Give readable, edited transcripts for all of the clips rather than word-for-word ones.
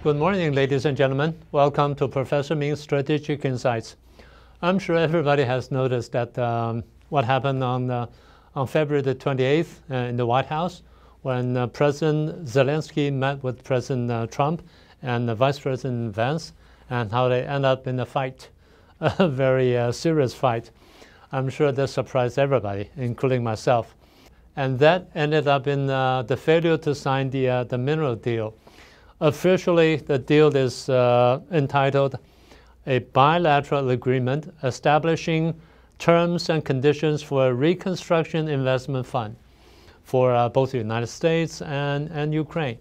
Good morning, ladies and gentlemen. Welcome to Professor Ming's Strategic Insights. I'm sure everybody has noticed that what happened on February the 28th in the White House when President Zelensky met with President Trump and Vice President Vance, and how they end up in a fight, a very serious fight. I'm sure that surprised everybody, including myself. And that ended up in the failure to sign the mineral deal. Officially, the deal is entitled a bilateral agreement establishing terms and conditions for a reconstruction investment fund for both the United States and Ukraine.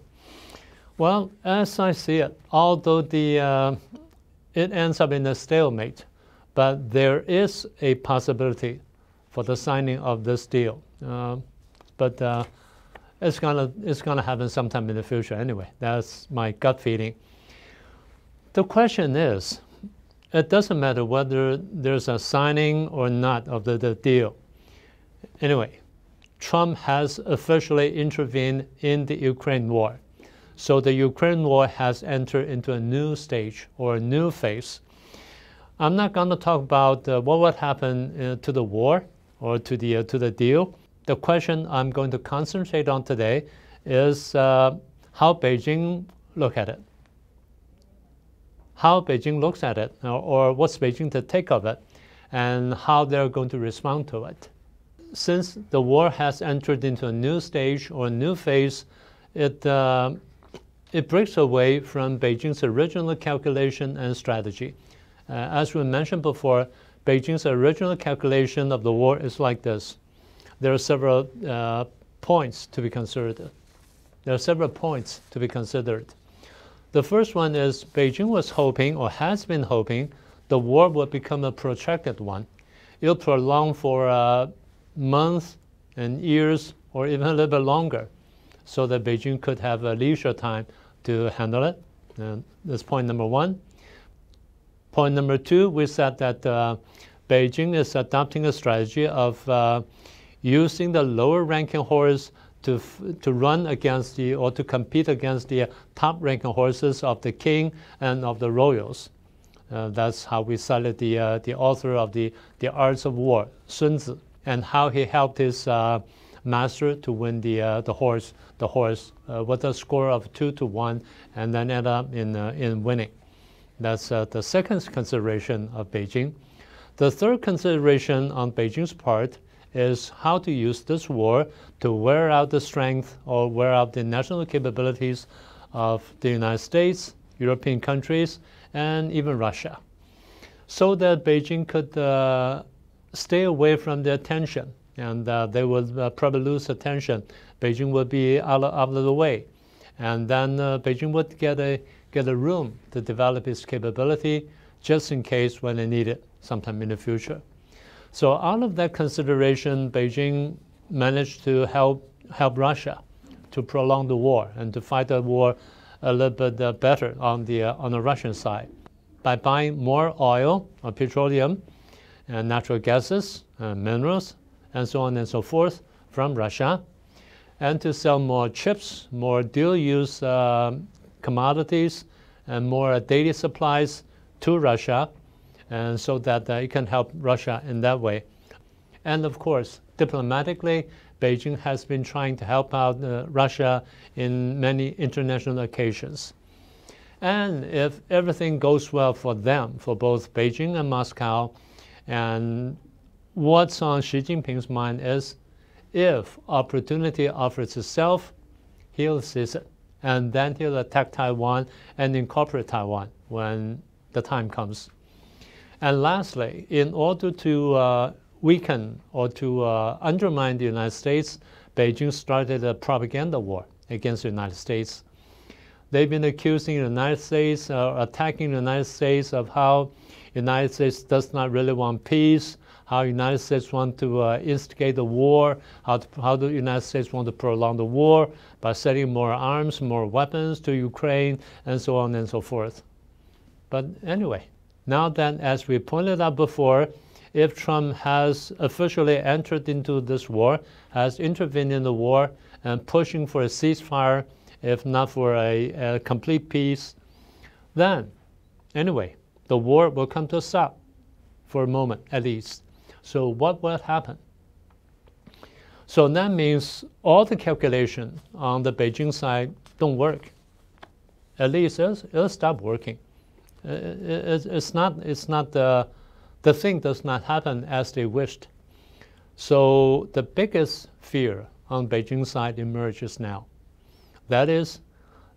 Well, as I see it, although it ends up in a stalemate, but there is a possibility for the signing of this deal. But it's gonna happen sometime in the future anyway. That's my gut feeling. The question is, it doesn't matter whether there's a signing or not of the deal. Anyway, Trump has officially intervened in the Ukraine war. So the Ukraine war has entered into a new stage or a new phase. I'm not going to talk about what would happen to the war or to the deal. The question I'm going to concentrate on today is how Beijing look at it. How Beijing looks at it, or what's Beijing to take of it, and how they're going to respond to it. Since the war has entered into a new stage or a new phase, it breaks away from Beijing's original calculation and strategy. As we mentioned before, Beijing's original calculation of the war is like this. There are several points to be considered. The first one is Beijing was hoping, or has been hoping, the war will become a protracted one. It'll prolong for months and years, or even a little bit longer, so that Beijing could have a leisure time to handle it. And that's point number one. Point number two, we said that Beijing is adopting a strategy of using the lower-ranking horse to run against or to compete against the top-ranking horses of the king and of the royals. That's how we cited the author of the Arts of War, Sun Tzu, and how he helped his master to win the horse with a score of 2-1, and then end up in winning. That's the second consideration of Beijing. The third consideration on Beijing's part is how to use this war to wear out the strength or wear out the national capabilities of the United States, European countries, and even Russia, so that Beijing could stay away from their attention, and they would probably lose attention. Beijing would be out of the way, and then Beijing would get a room to develop its capability just in case when they need it sometime in the future. So out of that consideration, Beijing managed to help Russia to prolong the war and to fight the war a little bit better on the Russian side by buying more oil or petroleum and natural gases, minerals, and so on and so forth from Russia, and to sell more chips, more dual-use commodities, and more daily supplies to Russia, and so that it can help Russia in that way. And of course, diplomatically, Beijing has been trying to help out Russia in many international occasions. And if everything goes well for them, for both Beijing and Moscow, and what's on Xi Jinping's mind is, if opportunity offers itself, he'll seize it. And then he'll attack Taiwan and incorporate Taiwan when the time comes. And lastly, in order to weaken or to undermine the United States, Beijing started a propaganda war against the United States. They've been accusing the United States, attacking the United States of how the United States does not really want peace, how the United States want to instigate the war, how the United States want to prolong the war by sending more arms, more weapons to Ukraine, and so on and so forth. But anyway, now that, as we pointed out before, if Trump has officially entered into this war, has intervened in the war, and pushing for a ceasefire, if not for a complete peace, then anyway, the war will come to a stop for a moment at least. So what will happen? So that means all the calculation on the Beijing side don't work. At least it'll stop working. It's not the thing does not happen as they wished. So the biggest fear on Beijing side emerges now. That is,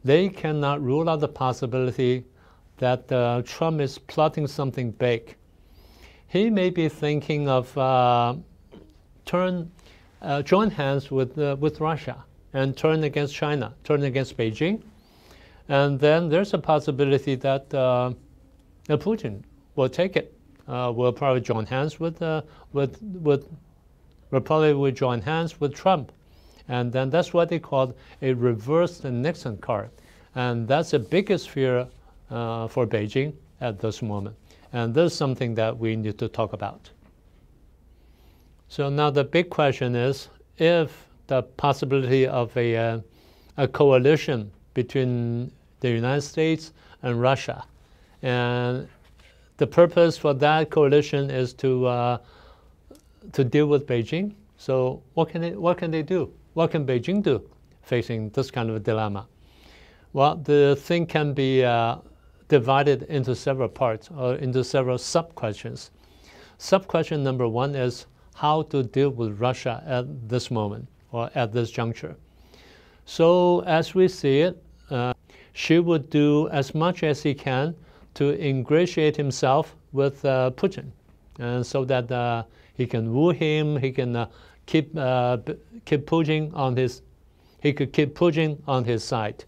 they cannot rule out the possibility that Trump is plotting something big. He may be thinking of join hands with Russia and turn against China, turn against Beijing. And then there's a possibility that Putin will take it. Will probably join hands with Trump. And then that's what they call a reverse Nixon card. And that's the biggest fear for Beijing at this moment. And this is something that we need to talk about. So now the big question is, if the possibility of a coalition between the United States and Russia, and the purpose for that coalition is to deal with Beijing. So what can they do? What can Beijing do facing this kind of a dilemma? Well, the thing can be divided into several parts or into several sub-questions. Sub-question number one is how to deal with Russia at this moment or at this juncture. So as we see it, Xi would do as much as he can to ingratiate himself with Putin, and so that he can woo him, he can keep Putin on his, he could keep Putin on his side.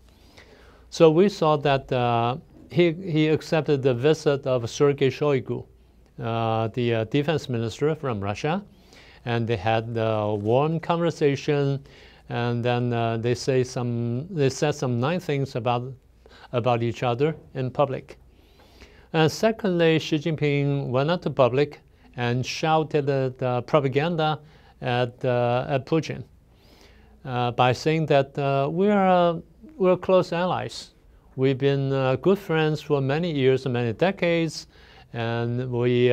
So we saw that he accepted the visit of Sergei Shoigu, the defense minister from Russia, and they had a warm conversation, and then they said some nice things about each other in public. And secondly, Xi Jinping went out to public and shouted the propaganda at Putin by saying that we're close allies. We've been good friends for many years and many decades, and we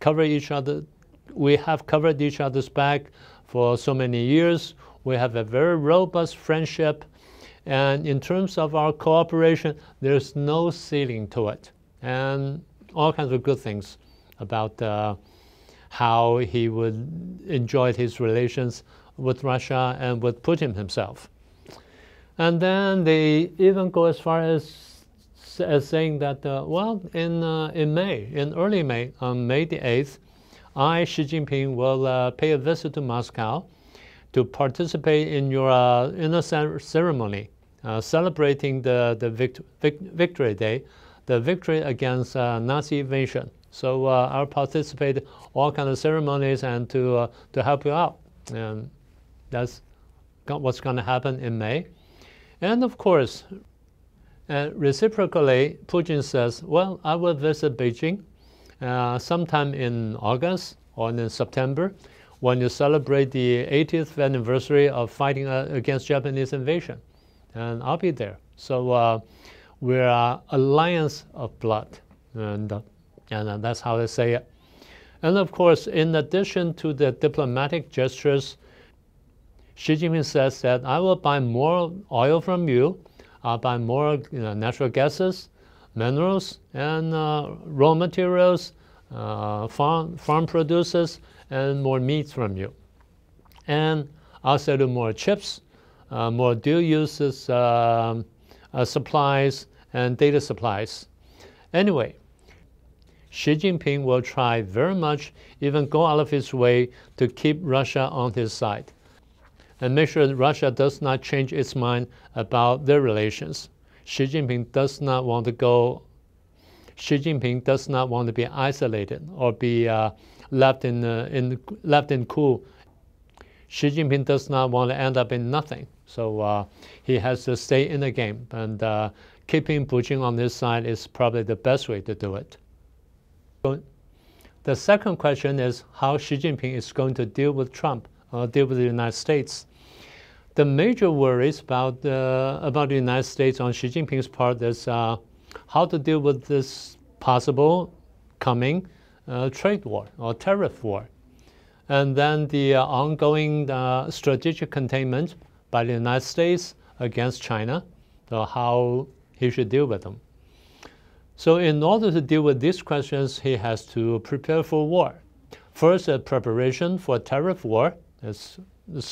cover each other. We have covered each other's back for so many years. We have a very robust friendship, and in terms of our cooperation, there's no ceiling to it, and all kinds of good things about how he would enjoy his relations with Russia and with Putin himself. And then they even go as far as saying that, well, in early May, on May the 8th, I, Xi Jinping, will pay a visit to Moscow to participate in a ceremony celebrating the Victory Day, the victory against Nazi invasion. So I'll participate all kinds of ceremonies and to help you out. And that's what's going to happen in May. And of course, reciprocally, Putin says, well, I will visit Beijing sometime in August or in September when you celebrate the 80th anniversary of fighting against Japanese invasion. And I'll be there. So we're an alliance of blood. And that's how they say it. And of course, in addition to the diplomatic gestures, Xi Jinping says that I will buy more oil from you, I'll buy more natural gases, minerals, and raw materials, farm produces, and more meat from you. And I'll sell you more chips, more dual uses supplies, and data supplies. Anyway, Xi Jinping will try very much, even go out of his way to keep Russia on his side and make sure that Russia does not change its mind about their relations. Xi Jinping does not want to be isolated or be left in cool. Xi Jinping does not want to end up in nothing. So he has to stay in the game, and keeping Putin on his side is probably the best way to do it. The second question is how Xi Jinping is going to deal with Trump, deal with the United States. The major worries about the United States on Xi Jinping's part is how to deal with this possible coming trade war or tariff war. And then the ongoing strategic containment by the United States against China, so how he should deal with them. So in order to deal with these questions, he has to prepare for war. First, a preparation for a tariff war is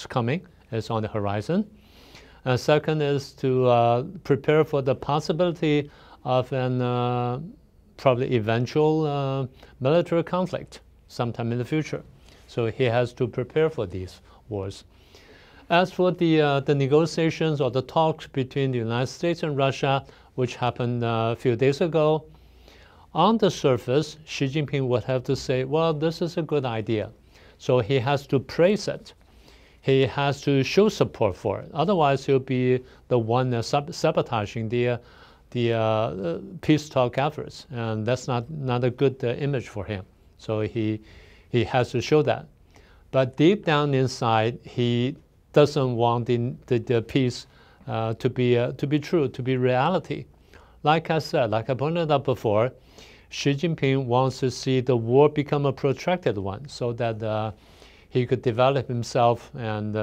coming, is on the horizon. Second is to prepare for the possibility of an probably eventual military conflict sometime in the future. So he has to prepare for these wars. As for the negotiations or the talks between the United States and Russia, which happened a few days ago, on the surface, Xi Jinping would have to say, well, this is a good idea. So he has to praise it. He has to show support for it. Otherwise, he'll be the one sabotaging the peace talk efforts. And that's not a good image for him. So he has to show that. But deep down inside, he doesn't want the peace to be true, to be reality. Like I said, like I pointed out before, Xi Jinping wants to see the war become a protracted one so that he could develop himself and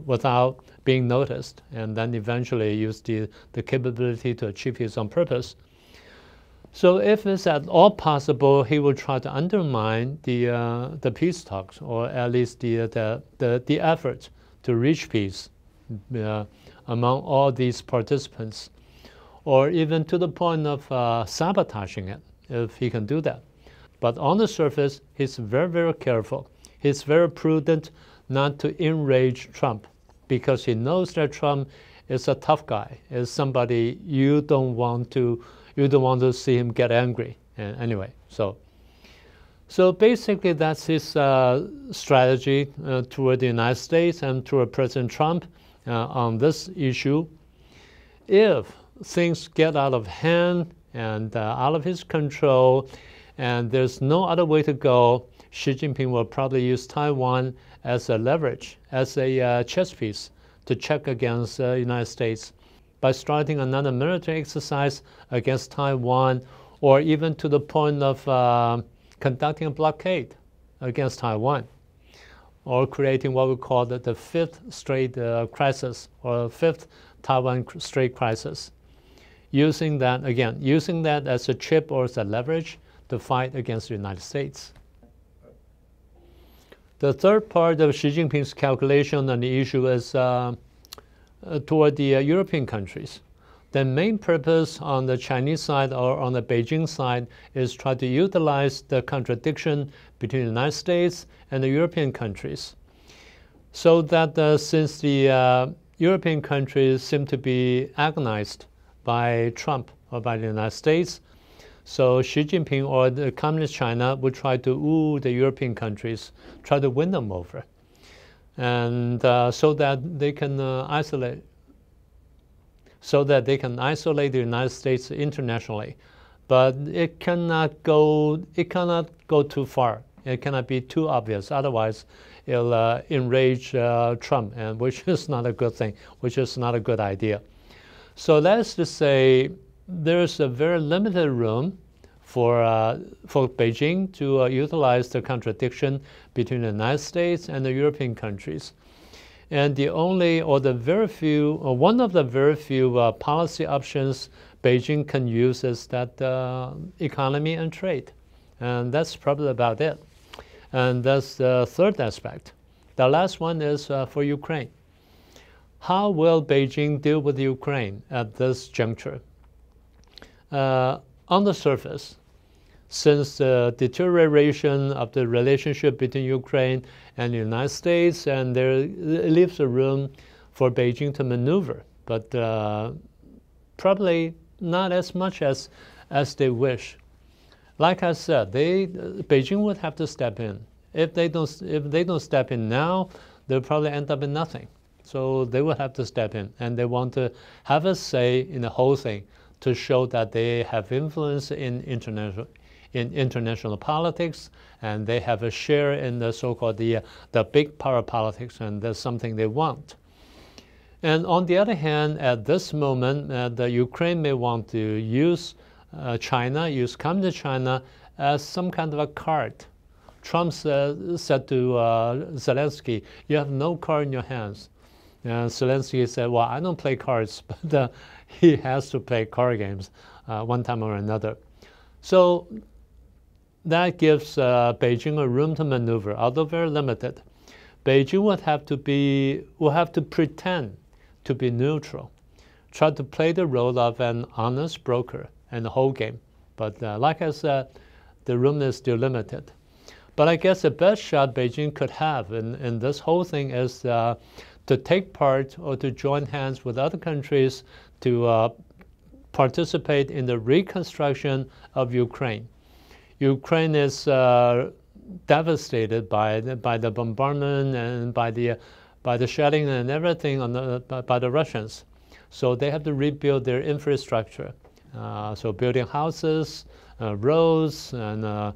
without being noticed, and then eventually use the capability to achieve his own purpose. So if it's at all possible, he will try to undermine the peace talks, or at least the effort to reach peace among all these participants, or even to the point of sabotaging it, if he can do that. But on the surface, he's very, very careful. He's very prudent not to enrage Trump, because he knows that Trump is a tough guy, is somebody you don't want to see him get angry. And anyway, so basically that's his strategy toward the United States and toward President Trump on this issue. If things get out of hand and out of his control, and there's no other way to go, Xi Jinping will probably use Taiwan as a leverage, as a chess piece to check against the United States by starting another military exercise against Taiwan, or even to the point of conducting a blockade against Taiwan, or creating what we call the fifth Strait crisis, or fifth Taiwan Strait crisis. Using that as a chip or as a leverage to fight against the United States. The third part of Xi Jinping's calculation on the issue is toward the European countries. The main purpose on the Chinese side or on the Beijing side is try to utilize the contradiction between the United States and the European countries, so that since the European countries seem to be agonized by Trump or by the United States, so Xi Jinping or the Communist China would try to woo the European countries, try to win them over, and so that they can isolate the United States internationally. But it cannot go too far. It cannot be too obvious. Otherwise, it'll enrage Trump, and which is not a good thing, which is not a good idea. So let's just say there's a very limited room for Beijing to utilize the contradiction between the United States and the European countries. And the only, or the very few, or one of the very few policy options Beijing can use is that economy and trade. And that's probably about it. And that's the third aspect. The last one is for Ukraine. How will Beijing deal with Ukraine at this juncture? On the surface, since the deterioration of the relationship between Ukraine and the United States, and it leaves a room for Beijing to maneuver, but probably not as much as they wish. Like I said, Beijing would have to step in. If they don't step in now, they'll probably end up in nothing. So they will have to step in, and they want to have a say in the whole thing to show that they have influence in international politics, and they have a share in the so-called the big power politics, and that's something they want. And on the other hand, at this moment, the Ukraine may want to use use communist China as some kind of a card. Trump said to Zelensky, "You have no card in your hands." And Zelensky said, "Well, I don't play cards," but he has to play card games one time or another. So that gives Beijing a room to maneuver, although very limited. Beijing will have to pretend to be neutral, try to play the role of an honest broker in the whole game. But like I said, the room is still limited. But I guess the best shot Beijing could have in this whole thing is to take part or to join hands with other countries to participate in the reconstruction of Ukraine. Ukraine is devastated by the bombardment and by the shelling and everything by the Russians. So they have to rebuild their infrastructure. So building houses, roads, and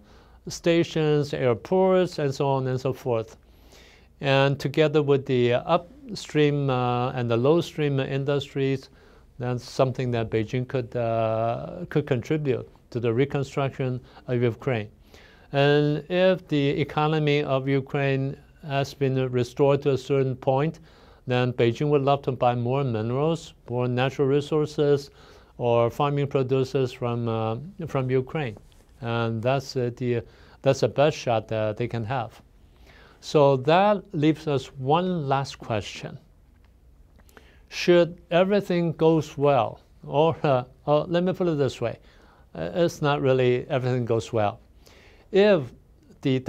stations, airports, and so on and so forth. And together with the upstream and the low-stream industries, that's something that Beijing could contribute to the reconstruction of Ukraine. And if the economy of Ukraine has been restored to a certain point, then Beijing would love to buy more minerals, more natural resources, or farming produces from Ukraine. And that's the best shot that they can have. So that leaves us one last question. Should everything goes well, or let me put it this way, it's not really everything goes well. If the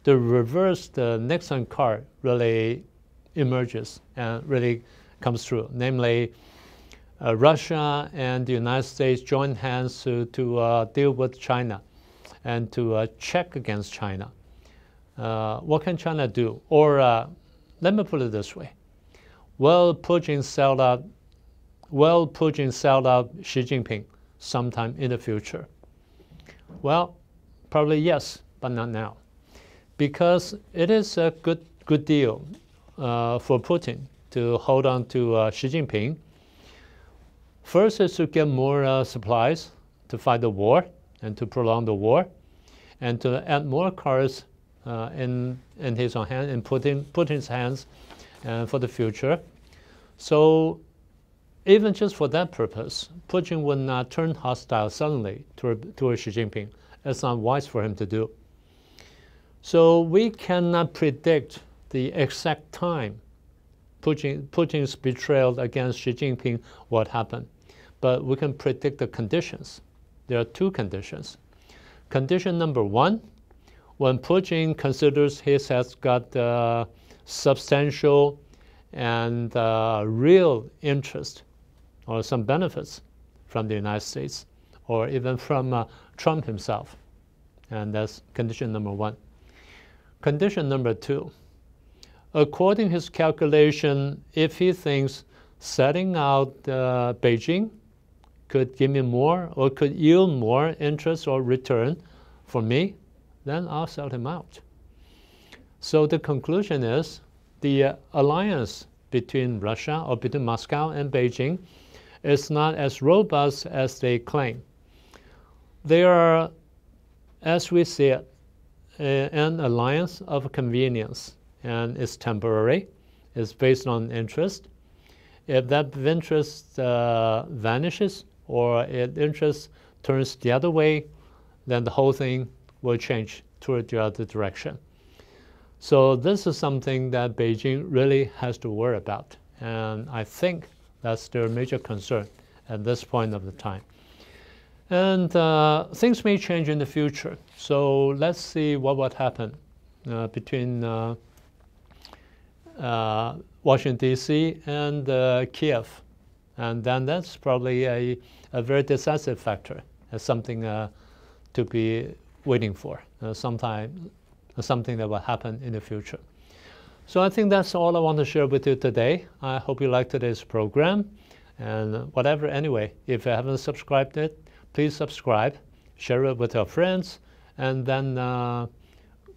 reverse, the Nixon card really emerges and really comes through, namely Russia and the United States join hands to deal with China and to check against China. What can China do? Or let me put it this way. Will Putin sell out Xi Jinping sometime in the future? Well, probably yes, but not now. Because it is a good deal for Putin to hold on to Xi Jinping. First is to get more supplies to fight the war and to prolong the war, and to add more cards in his own hand, in Putin's hands for the future. So even just for that purpose, Putin would not turn hostile suddenly toward Xi Jinping. It's not wise for him to do. So we cannot predict the exact time Putin's betrayal against Xi Jinping would happen, but we can predict the conditions. There are two conditions. Condition number one, when Putin considers he has got substantial and real interest or some benefits from the United States or even from Trump himself. And that's condition number one. Condition number two, according to his calculation, if he thinks setting out Beijing could give me more or could yield more interest or return for me, then I'll sell him out. So the conclusion is the alliance between Russia or between Moscow and Beijing is not as robust as they claim. They are, as we see it, an alliance of convenience, and it's temporary. It's based on interest. If that interest vanishes or if interest turns the other way, then the whole thing will change toward the other direction. So this is something that Beijing really has to worry about. And I think that's their major concern at this point of the time. And things may change in the future. So let's see what would happen between Washington, D.C. and Kiev. And then that's probably a very decisive factor, something to be waiting for, something that will happen in the future. So I think that's all I want to share with you today. I hope you liked today's program. And whatever, anyway, if you haven't subscribed it, please subscribe, share it with your friends, and then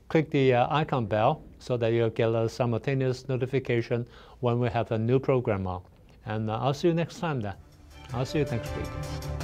click the icon bell so that you'll get a simultaneous notification when we have a new program on. And I'll see you next time then. I'll see you next week.